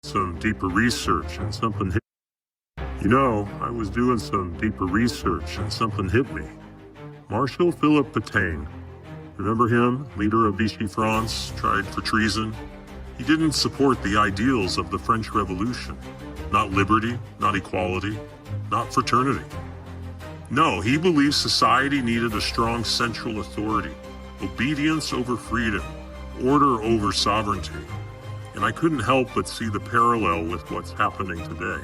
Some deeper research and something hit. You know, I was doing some deeper research and something hit me. Marshal Philippe Pétain, remember him? Leader of Vichy France, tried for treason. He didn't support the ideals of the French Revolution. Not liberty, not equality, not fraternity. No, he believed society needed a strong central authority, obedience over freedom, order over sovereignty. And I couldn't help but see the parallel with what's happening today.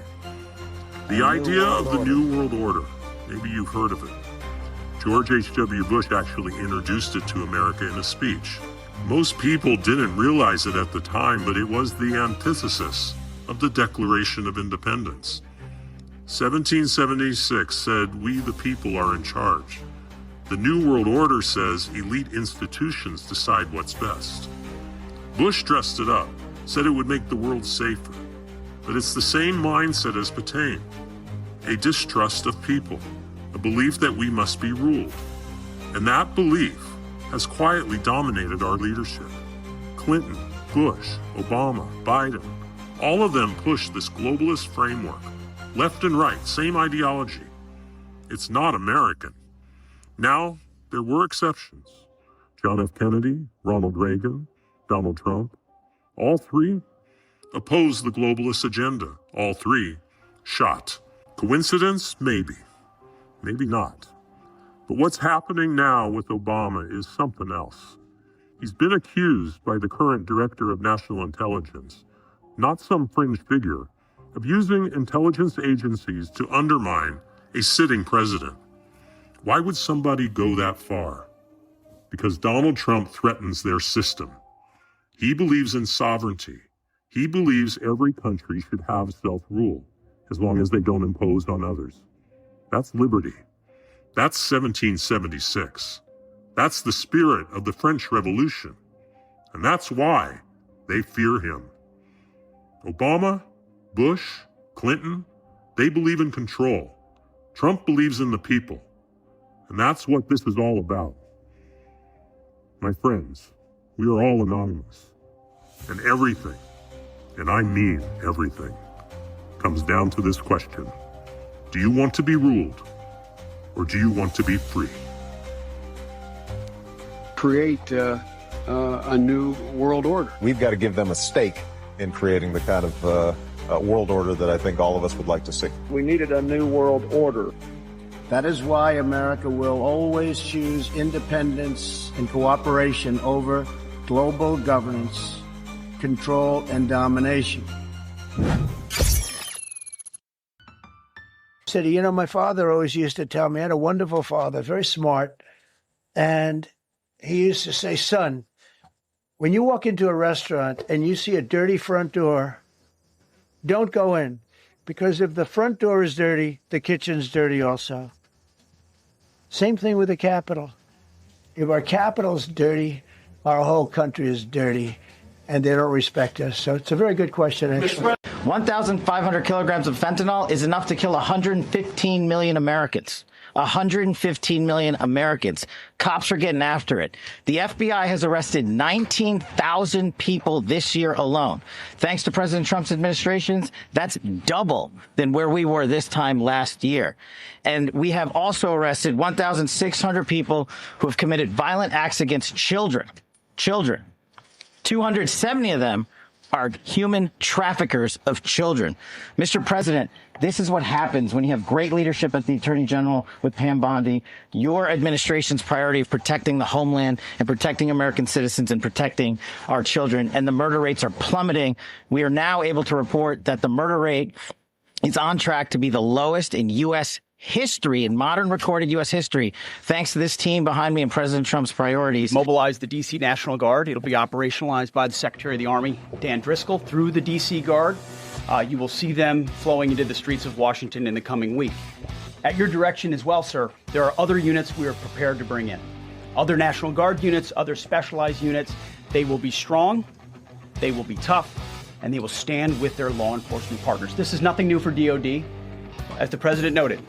The idea of the New World Order, maybe you've heard of it. George H.W. Bush actually introduced it to America in a speech. Most people didn't realize it at the time, but it was the antithesis of the Declaration of Independence. 1776 said, "We the people are in charge." The New World Order says elite institutions decide what's best. Bush dressed it up, said it would make the world safer. But it's the same mindset as Pétain, a distrust of people, a belief that we must be ruled. And that belief has quietly dominated our leadership. Clinton, Bush, Obama, Biden, all of them pushed this globalist framework, left and right, same ideology. It's not American. Now, there were exceptions. John F. Kennedy, Ronald Reagan, Donald Trump, all three opposed the globalist agenda. All three shot. Coincidence? Maybe. Maybe not. But what's happening now with Obama is something else. He's been accused by the current director of national intelligence, not some fringe figure, of using intelligence agencies to undermine a sitting president. Why would somebody go that far? Because Donald Trump threatens their system. He believes in sovereignty. He believes every country should have self-rule, as long as they don't impose on others. That's liberty. That's 1776. That's the spirit of the French Revolution. And that's why they fear him. Obama, Bush, Clinton, they believe in control. Trump believes in the people. And that's what this is all about. My friends, we are all anonymous. And everything, and I mean everything, comes down to this question. Do you want to be ruled, or do you want to be free? Create a new world order. We've got to give them a stake in creating the kind of world order that I think all of us would like to see. We needed a new world order. That is why America will always choose independence and cooperation over global governance, control, and domination. Said, you know, my father always used to tell me, I had a wonderful father, very smart, and he used to say, son, when you walk into a restaurant and you see a dirty front door, don't go in, because if the front door is dirty, the kitchen's dirty also. Same thing with the Capitol. If our Capitol's dirty, our whole country is dirty, and they don't respect us. So it's a very good question, actually. 1,500 kilograms of fentanyl is enough to kill 115 million Americans. 115 million Americans. Cops are getting after it. The FBI has arrested 19,000 people this year alone. Thanks to President Trump's administrations, that's double than where we were this time last year. And we have also arrested 1,600 people who have committed violent acts against children. 270 of them are human traffickers of children. Mr. President, this is what happens when you have great leadership at the Attorney General with Pam Bondi, your administration's priority of protecting the homeland and protecting American citizens and protecting our children, and the murder rates are plummeting. We are now able to report that the murder rate is on track to be the lowest in U.S. history, in modern recorded U.S. history, thanks to this team behind me and President Trump's priorities. Mobilize the D.C. National Guard. It'll be operationalized by the Secretary of the Army, Dan Driscoll, through the D.C. Guard. You will see them flowing into the streets of Washington in the coming week. At your direction as well, sir, there are other units we are prepared to bring in. Other National Guard units, other specialized units. They will be strong, they will be tough, and they will stand with their law enforcement partners. This is nothing new for DOD. As the President noted,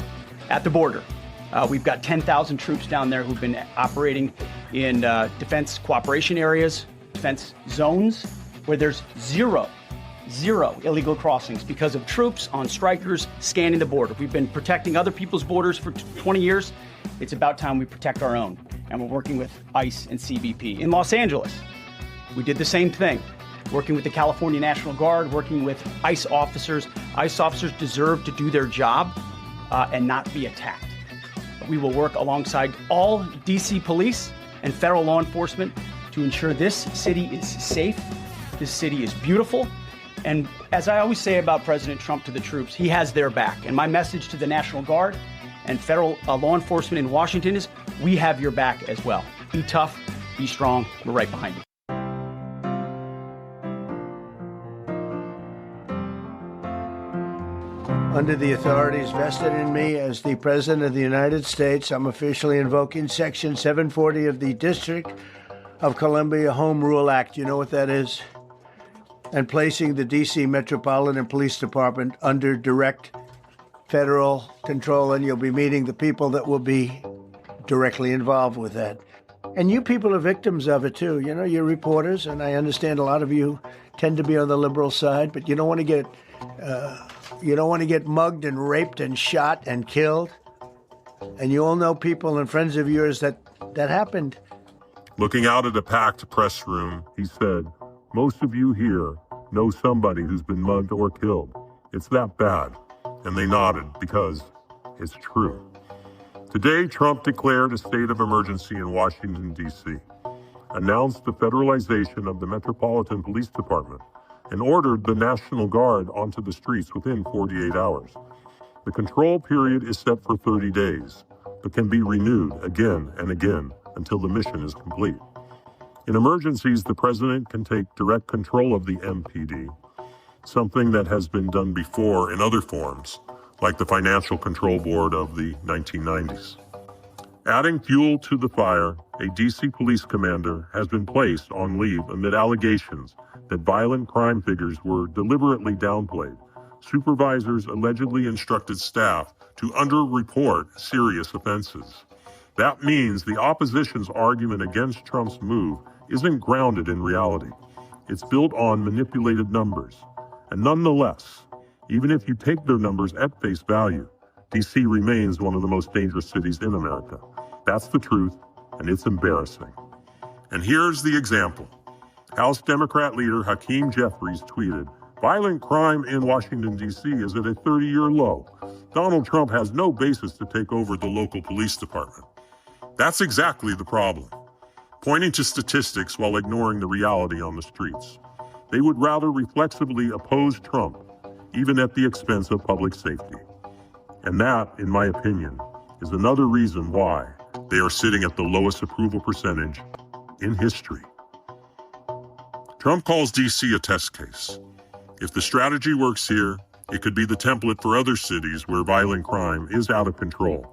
at the border. We've got 10,000 troops down there who've been operating in defense cooperation areas, defense zones, where there's zero illegal crossings because of troops on strikers scanning the border. We've been protecting other people's borders for 20 years. It's about time we protect our own. And we're working with ICE and CBP. In Los Angeles, we did the same thing. Working with the California National Guard, working with ICE officers. ICE officers deserve to do their job and not be attacked. We will work alongside all DC police and federal law enforcement to ensure this city is safe, this city is beautiful, and as I always say about President Trump to the troops, he has their back. And my message to the National Guard and federal law enforcement in Washington is, we have your back as well. Be tough, be strong, we're right behind you. Under the authorities vested in me as the President of the United States, I'm officially invoking Section 740 of the District of Columbia Home Rule Act. You know what that is? And placing the D.C. Metropolitan Police Department under direct federal control, and you'll be meeting the people that will be directly involved with that. And you people are victims of it, too. You know, you're reporters, and I understand a lot of you tend to be on the liberal side, but you don't want to get... You don't want to get mugged and raped and shot and killed. And you all know people and friends of yours that happened. Looking out at a packed press room, he said, "Most of you here know somebody who's been mugged or killed. It's that bad." And they nodded because it's true. Today, Trump declared a state of emergency in Washington, D.C., announced the federalization of the Metropolitan Police Department, and ordered the National Guard onto the streets within 48 hours. The control period is set for 30 days, but can be renewed again and again until the mission is complete. In emergencies, the president can take direct control of the MPD, something that has been done before in other forms, like the Financial Control Board of the 1990s. Adding fuel to the fire, a DC police commander has been placed on leave amid allegations that violent crime figures were deliberately downplayed. Supervisors allegedly instructed staff to underreport serious offenses. That means the opposition's argument against Trump's move isn't grounded in reality. It's built on manipulated numbers. And nonetheless, even if you take their numbers at face value, DC remains one of the most dangerous cities in America. That's the truth, and it's embarrassing. And here's the example. House Democrat leader Hakeem Jeffries tweeted, "Violent crime in Washington, D.C. is at a 30-year low. Donald Trump has no basis to take over the local police department." That's exactly the problem. Pointing to statistics while ignoring the reality on the streets. They would rather reflexively oppose Trump, even at the expense of public safety. And that, in my opinion, is another reason why they are sitting at the lowest approval percentage in history. Trump calls D.C. a test case. If the strategy works here, it could be the template for other cities where violent crime is out of control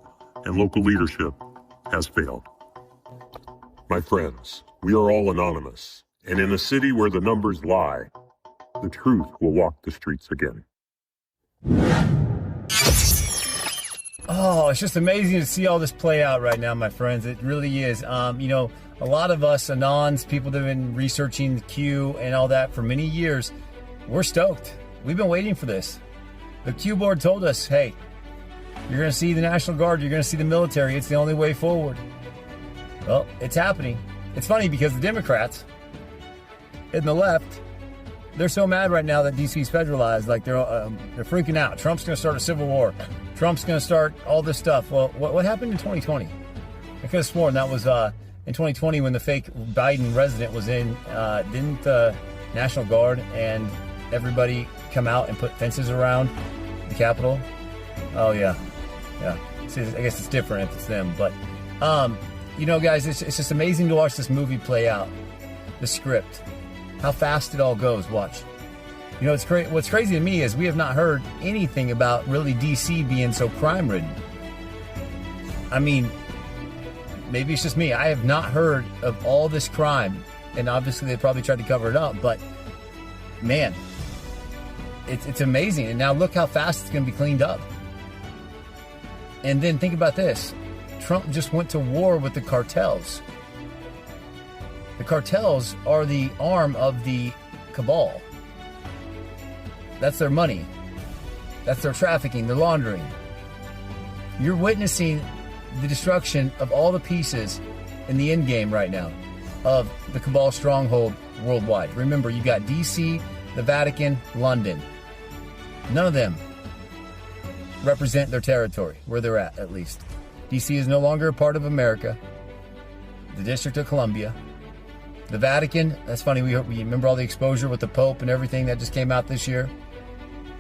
and local leadership has failed. My friends, we are all anonymous, and in a city where the numbers lie, the truth will walk the streets again. Oh, it's just amazing to see all this play out right now, my friends. It really is. A lot of us anons, people that have been researching the Q and all that for many years, we're stoked. We've been waiting for this. The Q board told us, hey, you're going to see the National Guard, you're going to see the military. It's the only way forward. Well, it's happening. It's funny because the Democrats in the left, they're so mad right now that DC's federalized. Like they're freaking out. Trump's going to start a cil war. Trump's going to start all this stuff. Well, what happened in 2020? I could have sworn that was in 2020 when the fake Biden resident was in. Didn't the National Guard and everybody come out and put fences around the Capitol? Oh yeah. I guess it's different if it's them, but guys, it's just amazing to watch this movie play out. The script, how fast it all goes. Watch. What's crazy to me is we have not heard anything about really DC being so crime-ridden. I mean, maybe it's just me. I have not heard of all this crime, and obviously they probably tried to cover it up, but man, it's amazing. And now look how fast it's going to be cleaned up. And then think about this. Trump just went to war with the cartels. The cartels are the arm of the cabal. That's their money. That's their trafficking, their laundering. You're witnessing the destruction of all the pieces in the end game right now of the cabal stronghold worldwide. Remember, you got DC, the Vatican, London. None of them represent their territory, where they're at least. DC is no longer a part of America, the District of Columbia. The Vatican, that's funny, we remember all the exposure with the Pope and everything that just came out this year.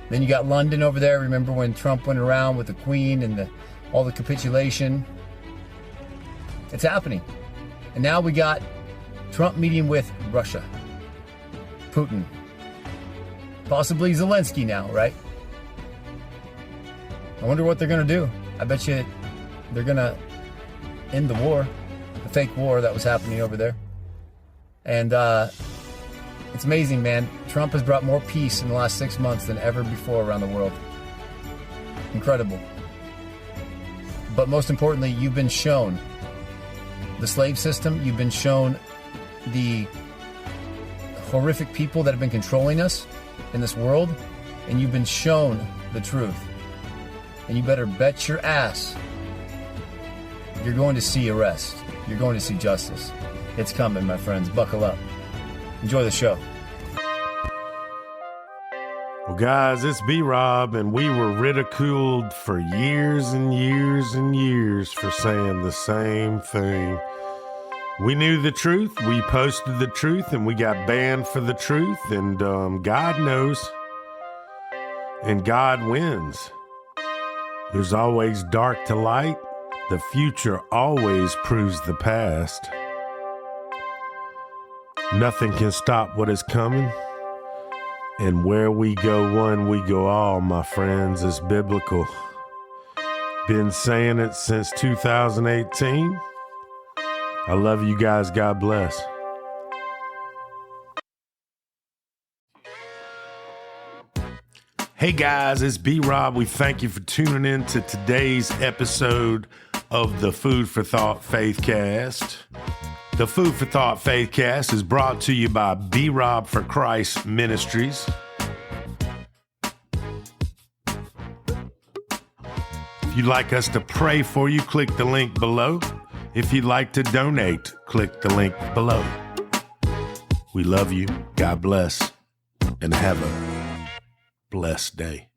Then you got London over there. Remember when Trump went around with the Queen and all the capitulation? It's happening. And now we got Trump meeting with Russia, Putin, possibly Zelensky now, right? I wonder what they're going to do. I bet you they're going to end the war, the fake war that was happening over there. And it's amazing, man. Trump has brought more peace in the last 6 months than ever before around the world. Incredible. But most importantly, you've been shown the slave system. You've been shown the horrific people that have been controlling us in this world. And you've been shown the truth. And you better bet your ass you're going to see arrest. You're going to see justice. It's coming, my friends. Buckle up. Enjoy the show. Well, guys, it's B-Rob, and we were ridiculed for years and years and years for saying the same thing. We knew the truth, we posted the truth, and we got banned for the truth, and God knows, and God wins. There's always dark to light. The future always proves the past. Nothing can stop what is coming. And where we go one, we go all, my friends. It's biblical. Been saying it since 2018. I love you guys. God bless. Hey guys, it's B-Rob. We thank you for tuning in to today's episode of the Food for Thought Faithcast. The Food for Thought Faithcast is brought to you by B-Rob for Christ Ministries. If you'd like us to pray for you, click the link below. If you'd like to donate, click the link below. We love you. God bless. And have a blessed day.